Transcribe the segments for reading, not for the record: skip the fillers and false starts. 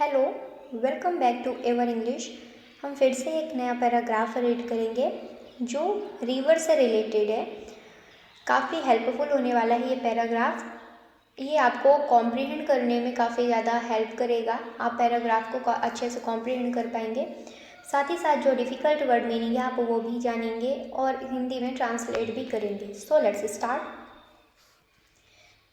Hello, welcome back to ever English. हम फिर से एक नया पैराग्राफ रीड करेंगे जो रिवर से रिलेटेड है। काफ़ी हेल्पफुल होने वाला है ये पैराग्राफ। ये आपको कॉम्प्रीहेंड करने में काफ़ी ज़्यादा हेल्प करेगा। आप पैराग्राफ को अच्छे से कॉम्प्रीहेंड कर पाएंगे। साथ ही साथ जो डिफ़िकल्ट वर्ड मीनिंग है आप वो भी जानेंगे और हिंदी में ट्रांसलेट भी करेंगे। So let's start.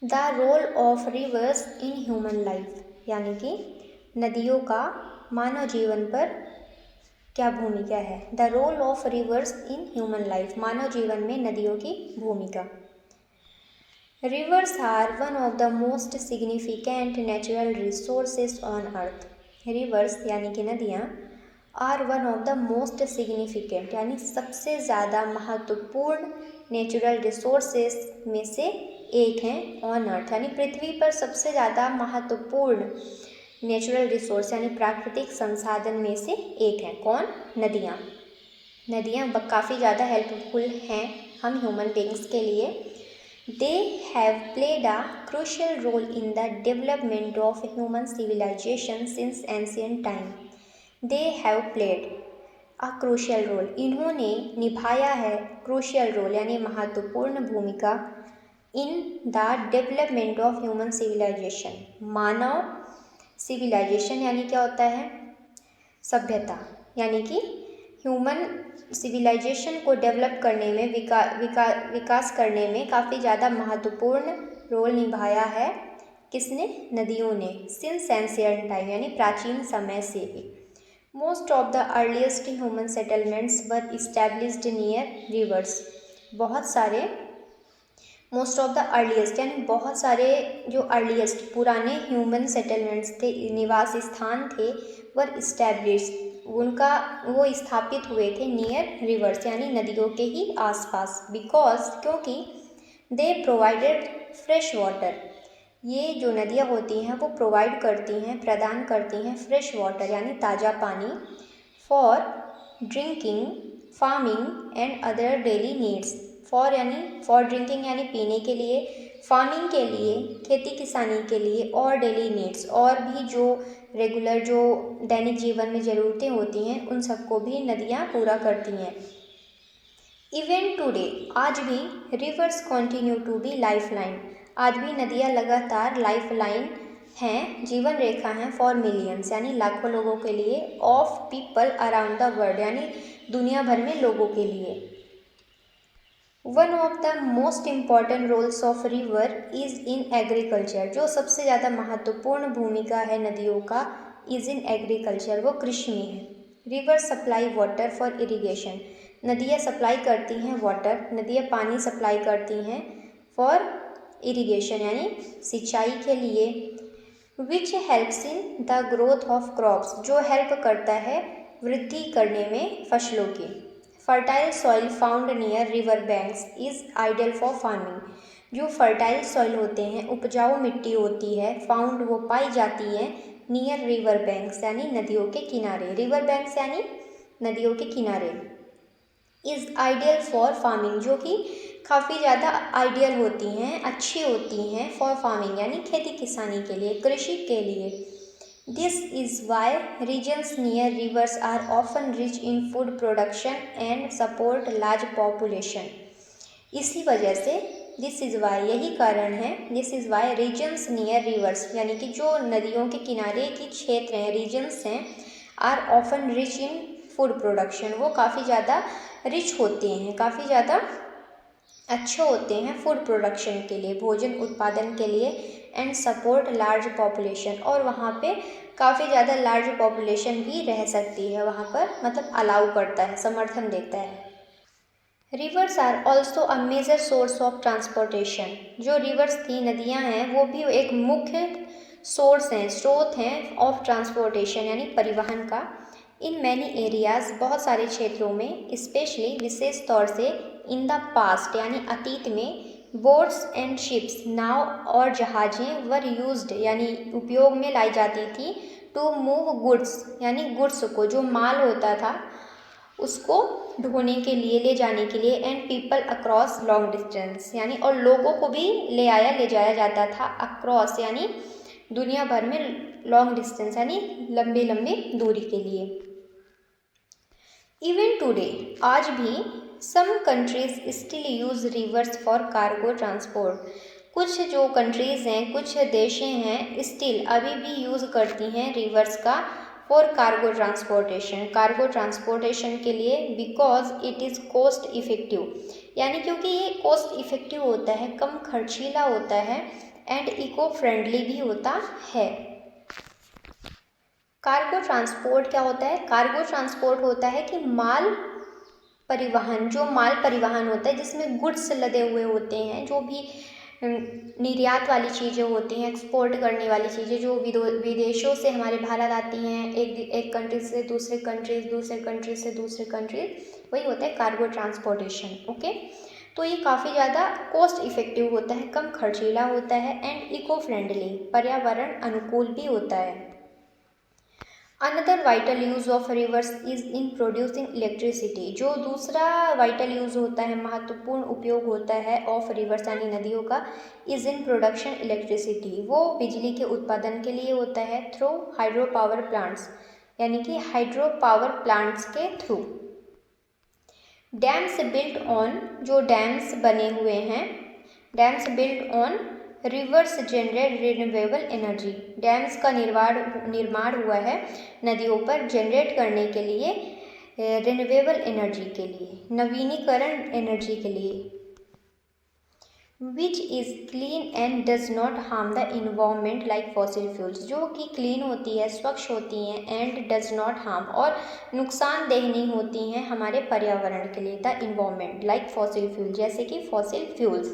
The role of rivers in human life, यानी कि नदियों का मानव जीवन पर क्या भूमिका है। The role of rivers in human life, मानव जीवन में नदियों की भूमिका। Rivers are one of the most significant natural resources on earth. Rivers यानी कि नदियाँ are one of the most significant यानी सबसे ज़्यादा महत्वपूर्ण नेचुरल रिसोर्सेज में से एक हैं ऑन अर्थ, यानी पृथ्वी पर सबसे ज़्यादा महत्वपूर्ण नेचुरल रिसोर्स यानी प्राकृतिक संसाधन में से एक है। कौन? नदियाँ। नदियाँ काफ़ी ज़्यादा हेल्पफुल हैं हम ह्यूमन बींग्स के लिए। They have played a crucial role in the development of human civilization since ancient time. They have played a crucial role, इन्होंने निभाया है क्रूशियल रोल यानी महत्वपूर्ण भूमिका in the development of human civilization. मानव civilization यानी क्या होता है? सभ्यता, यानी कि ह्यूमन सिविलाइजेशन को डेवलप करने में विकास करने में काफ़ी ज़्यादा महत्वपूर्ण रोल निभाया है। किसने? नदियों ने। सिंस एंशिएंट टाइम यानी प्राचीन समय से। Most of the earliest human settlements were established near reverse. बहुत सारे मोस्ट ऑफ द अर्लीस्ट यानी बहुत सारे जो अर्लीस्ट पुराने ह्यूमन सेटलमेंट्स थे, निवास स्थान थे, वर इस्टेब्लिश उनका वो स्थापित हुए थे नियर रिवर्स यानी नदियों के ही आसपास। बिकॉज क्योंकि दे प्रोवाइडेड फ्रेश वाटर, ये जो नदियाँ होती हैं वो प्रोवाइड करती हैं, प्रदान करती हैं फ्रेश वाटर यानी ताज़ा पानी, for drinking, farming and other daily needs. For यानी फॉर ड्रिंकिंग यानी पीने के लिए, फार्मिंग के लिए, खेती किसानी के लिए, और डेली नीड्स और भी जो रेगुलर जो दैनिक जीवन में ज़रूरतें होती हैं उन सबको भी नदियाँ पूरा करती हैं। इवन टुडे, आज भी rivers continue to be life line, आज भी नदियाँ लगातार लाइफ लाइन हैं, जीवन रेखा हैं फॉर मिलियंस यानी लाखों लोगों के लिए, of people around the world यानी दुनिया भर में लोगों के लिए। One of the most important roles of river is in agriculture, जो सबसे ज़्यादा महत्वपूर्ण भूमिका है नदियों का इज़ इन एग्रीकल्चर, वो कृषि में है। River supply water for irrigation, नदियाँ सप्लाई करती हैं वाटर, नदियाँ पानी सप्लाई करती हैं फॉर इरिगेशन यानी सिंचाई के लिए। Which helps in the growth of crops, जो हेल्प करता है वृद्धि करने में फसलों की। Fertile soil found near river banks is ideal for farming, जो फर्टाइल सॉइल होते हैं, उपजाऊ मिट्टी होती है, फाउंड वो पाई जाती है नियर रिवर बैंक्स यानी नदियों के किनारे। रिवर बैंक्स यानी नदियों के किनारे। इज़ आइडियल फॉर फार्मिंग, जो कि काफ़ी ज़्यादा आइडियल होती हैं, अच्छी होती हैं फॉर फार्मिंग यानी खेती किसानी के लिए, कृषि के लिए। This is why regions near rivers are often rich in food production and support large population. इसी वजह से दिस इज़ वाई, यही कारण है, this is why regions near rivers यानी कि जो नदियों के किनारे की क्षेत्र हैं, रीजन्स हैं, are often rich in food production, वो काफ़ी ज़्यादा रिच होते हैं, काफ़ी ज़्यादा अच्छे होते हैं फूड प्रोडक्शन के लिए, भोजन उत्पादन के लिए, एंड सपोर्ट लार्ज पॉपुलेशन, और वहाँ पे काफ़ी ज़्यादा लार्ज पॉपुलेशन भी रह सकती है वहाँ पर, मतलब अलाउ करता है, समर्थन देता है। Rivers are also a major source of transportation, जो रिवर्स थी, नदियाँ हैं, वो भी एक मुख्य सोर्स हैं, स्रोत हैं ऑफ ट्रांसपोर्टेशन यानी परिवहन का। इन मैनी एरियाज़, बहुत सारे क्षेत्रों में, स्पेशली विशेष तौर से, इन द पास्ट यानी अतीत में, बोट्स एंड शिप्स, नाव और जहाज़ें, वर यूज्ड यानी उपयोग में लाई जाती थी, टू मूव गुड्स यानी गुड्स को, जो माल होता था उसको ढोने के लिए, ले जाने के लिए, and people across long distance यानी और लोगों को भी ले जाया जाता था, अक्रॉस यानी दुनिया भर में लॉन्ग डिस्टेंस यानी लंबी लंबी दूरी के लिए। इवन टुडे, आज भी some countries still use rivers for cargo transport. कुछ जो कंट्रीज़ हैं, कुछ देशें हैं, स्टिल अभी भी यूज़ करती हैं रिवर्स का फॉर कार्गो ट्रांसपोर्टेशन के लिए, because it is cost effective, यानी क्योंकि ये कॉस्ट इफ़ेक्टिव होता है, कम खर्चीला होता है एंड इको फ्रेंडली भी होता है। कार्गो ट्रांसपोर्ट क्या होता है? कार्गो ट्रांसपोर्ट होता है कि माल परिवहन, जो माल परिवहन होता है जिसमें गुड्स लदे हुए होते हैं, जो भी निर्यात वाली चीज़ें होती हैं, एक्सपोर्ट करने वाली चीज़ें जो विदेशों से हमारे भारत आती हैं, एक कंट्री से दूसरे कंट्रीज, दूसरे कंट्री से दूसरे कंट्रीज, वही होता है कार्गो ट्रांसपोर्टेशन। ओके, तो ये काफ़ी ज़्यादा कॉस्ट इफ़ेक्टिव होता है, कम खर्चीला होता है एंड इको फ्रेंडली, पर्यावरण अनुकूल भी होता है। Another vital use of reverse is in producing electricity. जो दूसरा वाइटल यूज़ होता है, महत्वपूर्ण उपयोग होता है ऑफ रिवर्स यानी नदियों का, इज़ इन प्रोडक्शन इलेक्ट्रिसिटी, वो बिजली के उत्पादन के लिए होता है थ्रू हाइड्रो पावर प्लांट्स, यानी कि हाइड्रो पावर प्लांट्स के थ्रू। डैम्स बिल्ट ऑन, जो डैम्स बने हुए हैं, dams built on reverse generate renewable energy. Dams का निर्माण हुआ है नदियों पर जनरेट करने के लिए, रिन्यूएबल एनर्जी के लिए, नवीनीकरण एनर्जी के लिए। Which is clean and does not harm the environment like fossil fuels, जो कि क्लीन होती है, स्वच्छ होती हैं, एंड डज नॉट हार्म, और नुकसानदेह नहीं होती हैं हमारे पर्यावरण के लिए, the environment like fossil fuel, जैसे कि fossil fuels.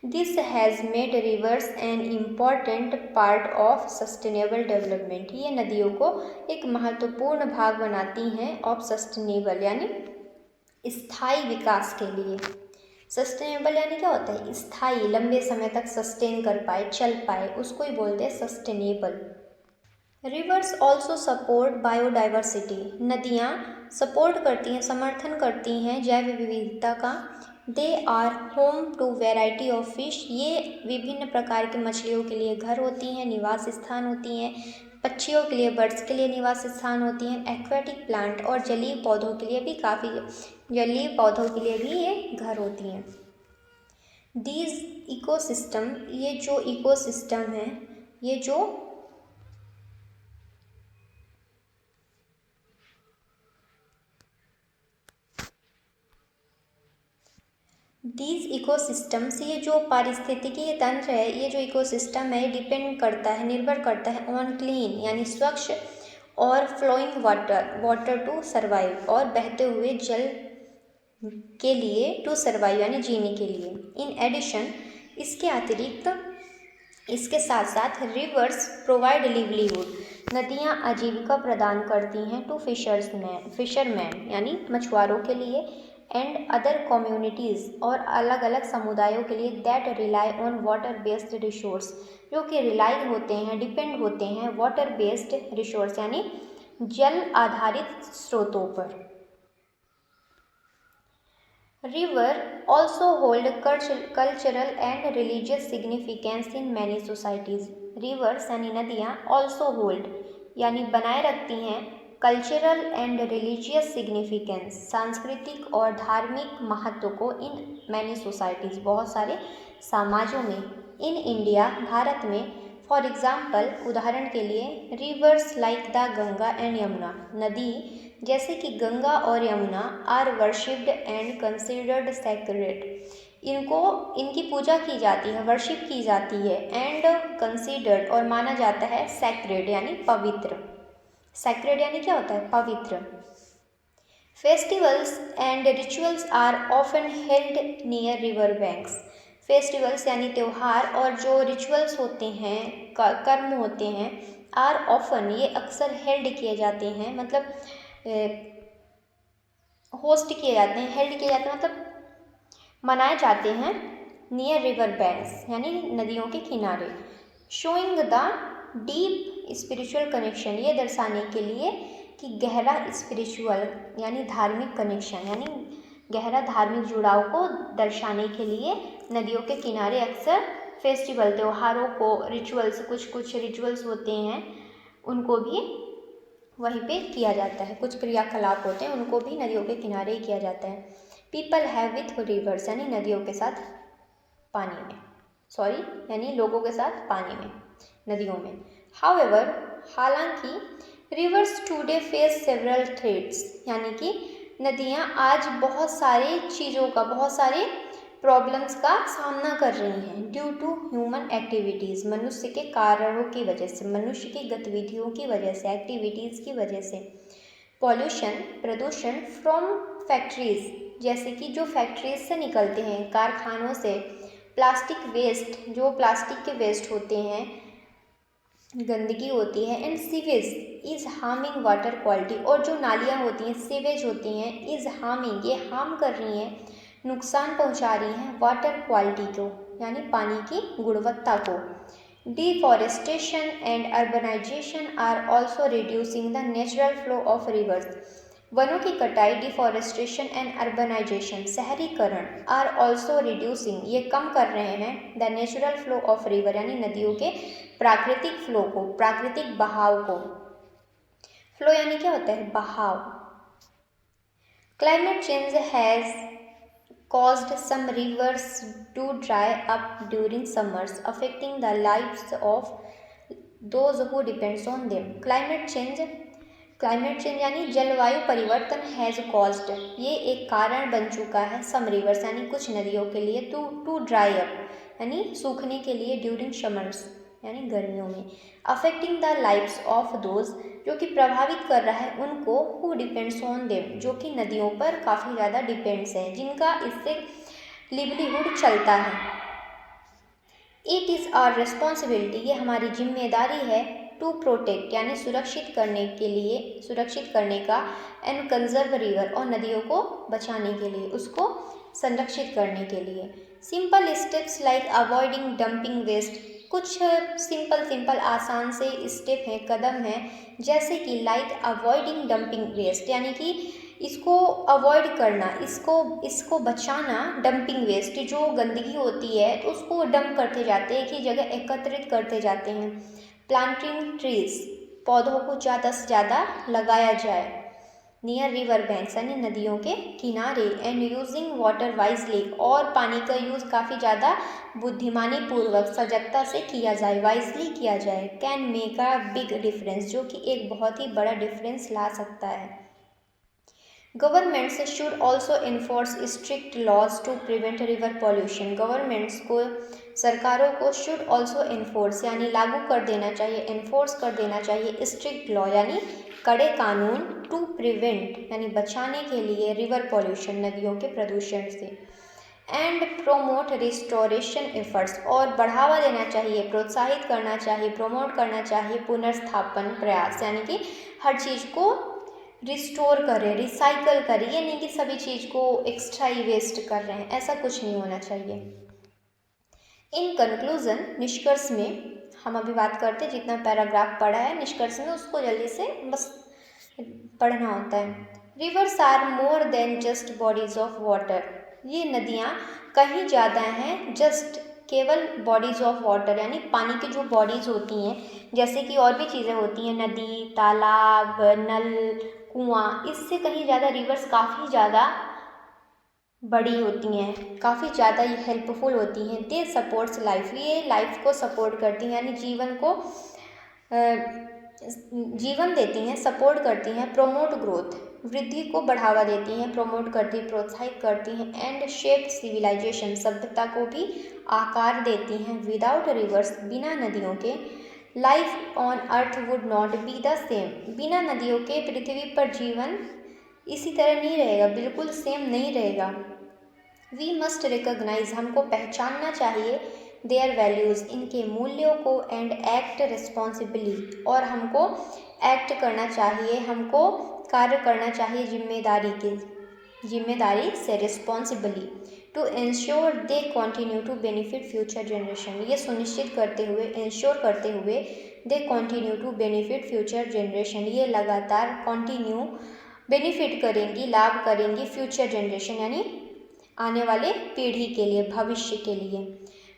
This has made reverse an important part of sustainable development. ये नदियों को एक महत्वपूर्ण भाग बनाती हैं ऑफ सस्टेनेबल यानी स्थायी विकास के लिए। सस्टेनेबल यानी क्या होता है? स्थायी, लंबे समय तक सस्टेन कर पाए, चल पाए, उसको ही बोलते हैं sustainable. Rivers also support biodiversity. नदियाँ सपोर्ट करती हैं, समर्थन करती हैं जैव विविधता का। They are home to variety of fish, ये विभिन्न प्रकार के मछलियों के लिए घर होती हैं, निवास स्थान होती हैं। पक्षियों के लिए, बर्ड्स के लिए निवास स्थान होती हैं। एक्वेटिक प्लांट और जलीय पौधों के लिए भी जलीय पौधों के लिए भी ये घर होती हैं। दीज इकोसिस्टम, ये जो इकोसिस्टम है, ये जो दीज इकोसिस्टम्स, ये जो पारिस्थितिकी तंत्र है, ये जो इकोसिस्टम है, डिपेंड करता है, निर्भर करता है ऑन क्लीन यानी स्वच्छ और फ्लोइंग वाटर टू सर्वाइव, और बहते हुए जल के लिए, टू सर्वाइव यानी जीने के लिए। इन एडिशन, इसके अतिरिक्त, इसके साथ साथ रिवर्स प्रोवाइड लिवलीहुड, नदियाँ आजीविका प्रदान करती हैं टू फिशरमैन यानी मछुआरों के लिए, एंड अदर कम्युनिटीज़ और अलग अलग समुदायों के लिए, that rely on water based resource, जो कि रिलाई होते हैं, डिपेंड होते हैं वाटर बेस्ड रिसोर्स यानी जल आधारित स्रोतों पर। River also hold cultural and religious significance in many societies. Reverse यानी नदियाँ ऑल्सो होल्ड यानी बनाए रखती हैं कल्चरल एंड रिलीजियस सिग्निफिकेंस, सांस्कृतिक और धार्मिक महत्व को, इन मैनी सोसाइटीज़, बहुत सारे समाजों में। इन इंडिया, भारत में। फॉर एग्जाम्पल, उदाहरण के लिए, rivers like the Ganga and Yamuna, नदी जैसे कि गंगा और Yamuna, are worshipped and considered sacred, इनकी पूजा की जाती है, वर्शिप की जाती है, एंड कंसिडर्ड और माना जाता है सैक्रेड यानी पवित्र। सैक्रेड यानी क्या होता है? पवित्र। Festivals and rituals are often held near river banks. Festivals यानी त्यौहार और जो रिचुअल्स होते हैं, कर्म होते हैं, आर ऑफन, ये अक्सर हेल्ड किए जाते हैं, मतलब होस्ट किए जाते हैं, हेल्ड किए जाते हैं, मतलब मनाए जाते हैं, नियर रिवर बैंक्स यानी नदियों के किनारे। Showing the deep spiritual connection, ये दर्शाने के लिए कि गहरा स्पिरिचुअल यानी धार्मिक कनेक्शन यानी गहरा धार्मिक जुड़ाव को दर्शाने के लिए नदियों के किनारे अक्सर फेस्टिवल त्योहारों को, रिचुअल्स, कुछ रिचुअल्स होते हैं उनको भी वहीं पे किया जाता है, कुछ क्रियाकलाप होते हैं उनको भी नदियों के किनारे ही किया जाता है। पीपल हैव विथ रिवर्स यानी नदियों के साथ पानी में, यानी लोगों के साथ पानी में, नदियों में। हाउएवर, हालांकि reverse today face several threats यानी कि नदियाँ आज बहुत सारी चीज़ों का, बहुत सारे प्रॉब्लम्स का सामना कर रही हैं ड्यू टू ह्यूमन एक्टिविटीज़, मनुष्य के कारणों की वजह से, मनुष्य की गतिविधियों की वजह से, एक्टिविटीज़ की वजह से। पॉल्यूशन, प्रदूषण फ्रॉम फैक्ट्रीज, जैसे कि जो फैक्ट्रीज से निकलते हैं, कारखानों से, प्लास्टिक वेस्ट, जो प्लास्टिक के वेस्ट होते हैं, गंदगी होती है, and sewage is harming water quality, और जो नालियाँ होती हैं, सीवेज होती हैं, इज़ हार्मिंग, ये हार्म कर रही हैं, नुकसान पहुंचा रही हैं वाटर क्वालिटी को यानी पानी की गुणवत्ता को। Deforestation and urbanization are also reducing the natural flow of rivers, वनों की कटाई, डिफॉरेस्टेशन एंड अर्बनाइजेशन, शहरीकरण, आर ऑल्सो रिड्यूसिंग, ये कम कर रहे हैं the natural flow of river यानी नदियों के प्राकृतिक फ्लो को, प्राकृतिक बहाव को। फ्लो यानी क्या होता है? बहाव। Climate change has caused some rivers to dry up during summers, affecting the lives of those who depends on them. Climate change यानी जलवायु परिवर्तन हैज़ कॉज्ड, ये एक कारण बन चुका है, सम रिवर्स यानी कुछ नदियों के लिए, टू ड्राई अप यानी सूखने के लिए, ड्यूरिंग समर्स यानी गर्मियों में, affecting the lives of those, जो कि प्रभावित कर रहा है उनको, हु डिपेंड्स ऑन देम, जो कि नदियों पर काफ़ी ज़्यादा डिपेंड्स हैं, जिनका इससे लिवलीहुड चलता है। इट इज़ आवर रिस्पॉन्सिबिलिटी, ये हमारी जिम्मेदारी है, टू प्रोटेक्ट यानी सुरक्षित करने का, एंड कंजर्व रिवर, और नदियों को बचाने के लिए, उसको संरक्षित करने के लिए। Simple steps like avoiding dumping waste, कुछ सिंपल आसान से स्टेप हैं, कदम हैं, जैसे कि लाइक अवॉइडिंग डंपिंग वेस्ट यानी कि इसको अवॉइड करना, इसको बचाना, डंपिंग वेस्ट जो गंदगी होती है तो उसको डंप करते जाते हैं, एक ही जगह एकत्रित करते जाते हैं। प्लांटिंग ट्रीज, पौधों को ज़्यादा से ज़्यादा लगाया जाए नियर रिवर बैंक्स यानी नदियों के किनारे, एंड यूजिंग वाटर वाइजली, और पानी का यूज़ काफ़ी ज़्यादा बुद्धिमानी पूर्वक, सजगता से किया जाए, वाइजली किया जाए, can make a big difference, जो कि एक बहुत ही बड़ा डिफरेंस ला सकता है। Governments should also enforce strict laws to prevent river pollution, governments को, सरकारों को, शुड ऑल्सो इन्फोर्स यानी लागू कर देना चाहिए, इन्फोर्स कर देना चाहिए, स्ट्रिक्ट लॉ यानी कड़े कानून, टू प्रिवेंट यानी बचाने के लिए, रिवर पॉल्यूशन नदियों के प्रदूषण से, एंड प्रोमोट रिस्टोरेशन एफर्ट्स, और बढ़ावा देना चाहिए, प्रोत्साहित करना चाहिए, प्रोमोट करना चाहिए पुनर्स्थापन प्रयास, यानी कि हर चीज़ को रिस्टोर करें, रिसाइकल करें, ये नहीं कि सभी चीज़ को एक्स्ट्रा ही वेस्ट कर रहे हैं, ऐसा कुछ नहीं होना चाहिए। इन कंक्लूजन, निष्कर्ष में, हम अभी बात करते हैं जितना पैराग्राफ पढ़ा है, निष्कर्ष में उसको जल्दी से बस पढ़ना होता है। Rivers are more than just bodies of water, ये नदियाँ कहीं ज़्यादा हैं, जस्ट केवल बॉडीज़ ऑफ वाटर यानी पानी की जो बॉडीज़ होती हैं, जैसे कि और भी चीज़ें होती हैं, नदी, तालाब, नल, कुआँ, इससे कहीं ज़्यादा रिवर्स काफ़ी ज़्यादा बड़ी होती हैं, काफ़ी ज़्यादा हेल्पफुल होती हैं। दे सपोर्ट्स लाइफ, ये लाइफ को सपोर्ट करती हैं यानी जीवन को जीवन देती हैं, सपोर्ट करती हैं। प्रोमोट ग्रोथ, वृद्धि को बढ़ावा देती हैं, प्रोमोट करती, प्रोत्साहित करती हैं। एंड शेप सिविलाइजेशन, सभ्यता को भी आकार देती हैं। विदाउट रिवर्स, बिना नदियों के, life on earth would not be the same, बिना नदियों के पृथ्वी पर जीवन इसी तरह नहीं रहेगा, बिल्कुल सेम नहीं रहेगा। वी मस्ट रिकॉग्नाइज, हमको पहचानना चाहिए, देयर वैल्यूज़, इनके मूल्यों को, एंड एक्ट रिस्पॉन्सिबली, और हमको एक्ट करना चाहिए, हमको कार्य करना चाहिए जिम्मेदारी से, responsibly, to ensure they continue to benefit future generation, ये सुनिश्चित करते हुए, इंश्योर करते हुए, they continue to benefit future generation, ये लगातार कंटिन्यू बेनिफिट करेंगी, लाभ करेंगी फ्यूचर जनरेशन यानी आने वाले पीढ़ी के लिए, भविष्य के लिए।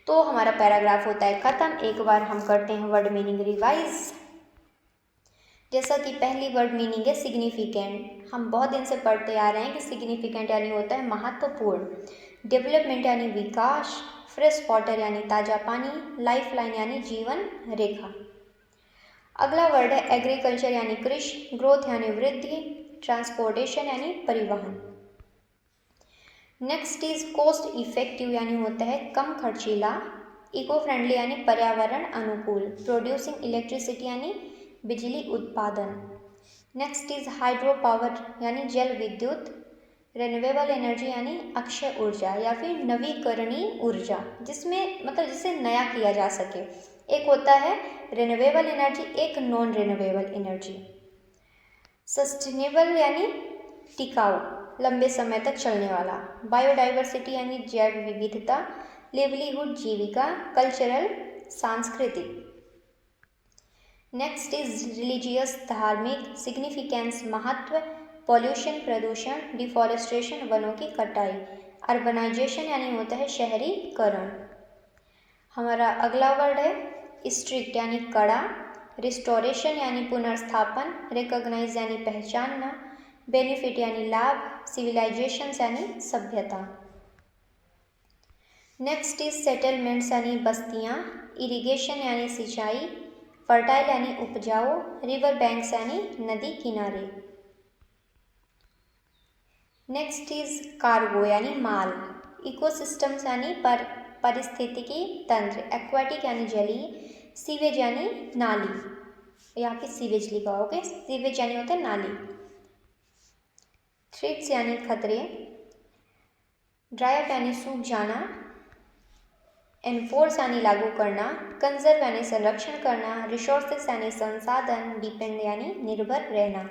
तो हमारा पैराग्राफ होता है ख़त्म। एक बार हम करते हैं वर्ड मीनिंग रिवाइज। जैसा कि पहली वर्ड मीनिंग है सिग्निफिकेंट। हम बहुत दिन से पढ़ते आ रहे हैं कि सिग्निफिकेंट यानी होता है महत्वपूर्ण। डेवलपमेंट यानी विकास। फ्रेश वाटर यानी ताज़ा पानी। लाइफ लाइन यानी जीवन रेखा। अगला वर्ड है एग्रीकल्चर यानी कृषि। ग्रोथ यानी वृद्धि। ट्रांसपोर्टेशन यानी परिवहन। नेक्स्ट इज कॉस्ट इफेक्टिव यानी होता है कम खर्चीला। इको फ्रेंडली यानी पर्यावरण अनुकूल। प्रोड्यूसिंग इलेक्ट्रिसिटी यानी बिजली उत्पादन। नेक्स्ट इज हाइड्रो पावर यानी जल विद्युत। रिन्यूएबल एनर्जी यानी अक्षय ऊर्जा या फिर नवीकरणीय ऊर्जा, जिसमें मतलब जिसे नया किया जा सके। एक होता है रिन्यूएबल एनर्जी, एक नॉन रिन्यूएबल एनर्जी। सस्टेनेबल यानी टिकाऊ, लंबे समय तक चलने वाला। बायोडाइवर्सिटी यानी जैव विविधता। लिवलीहुड जीविका। कल्चरल सांस्कृतिक। नेक्स्ट इज रिलीजियस धार्मिक। सिग्निफिकेंस महत्व। पॉल्यूशन प्रदूषण। डिफॉरेस्टेशन वनों की कटाई। अर्बनाइजेशन यानी होता है शहरीकरण। हमारा अगला वर्ड है स्ट्रिक्ट यानी कड़ा। रिस्टोरेशन यानी पुनर्स्थापन। रिकॉग्नाइज यानी पहचानना। बेनिफिट यानी लाभ। सिविलाइजेशन यानी सभ्यता। नेक्स्ट इज सेटलमेंट्स यानी बस्तियाँ। इरिगेशन यानी सिंचाई। फर्टाइल यानी उपजाऊ। रिवर बैंक्स यानी नदी किनारे। नेक्स्ट इज कार्गो यानी माल। इकोसिस्टम्स यानी पारिस्थितिकी तंत्र। एक्वाटिक यानी जलीय। सीवेज यानी नाली, यहाँ पे सीवेज लिखा हुआ, ओके। सीवेज यानी होता है नाली। थ्रेट्स यानी खतरे। ड्राई अप यानी सूख जाना। एनफोर्स यानी लागू करना। कंजर्व यानी संरक्षण करना। रिसोर्सेस यानी संसाधन। डिपेंड यानी निर्भर रहना।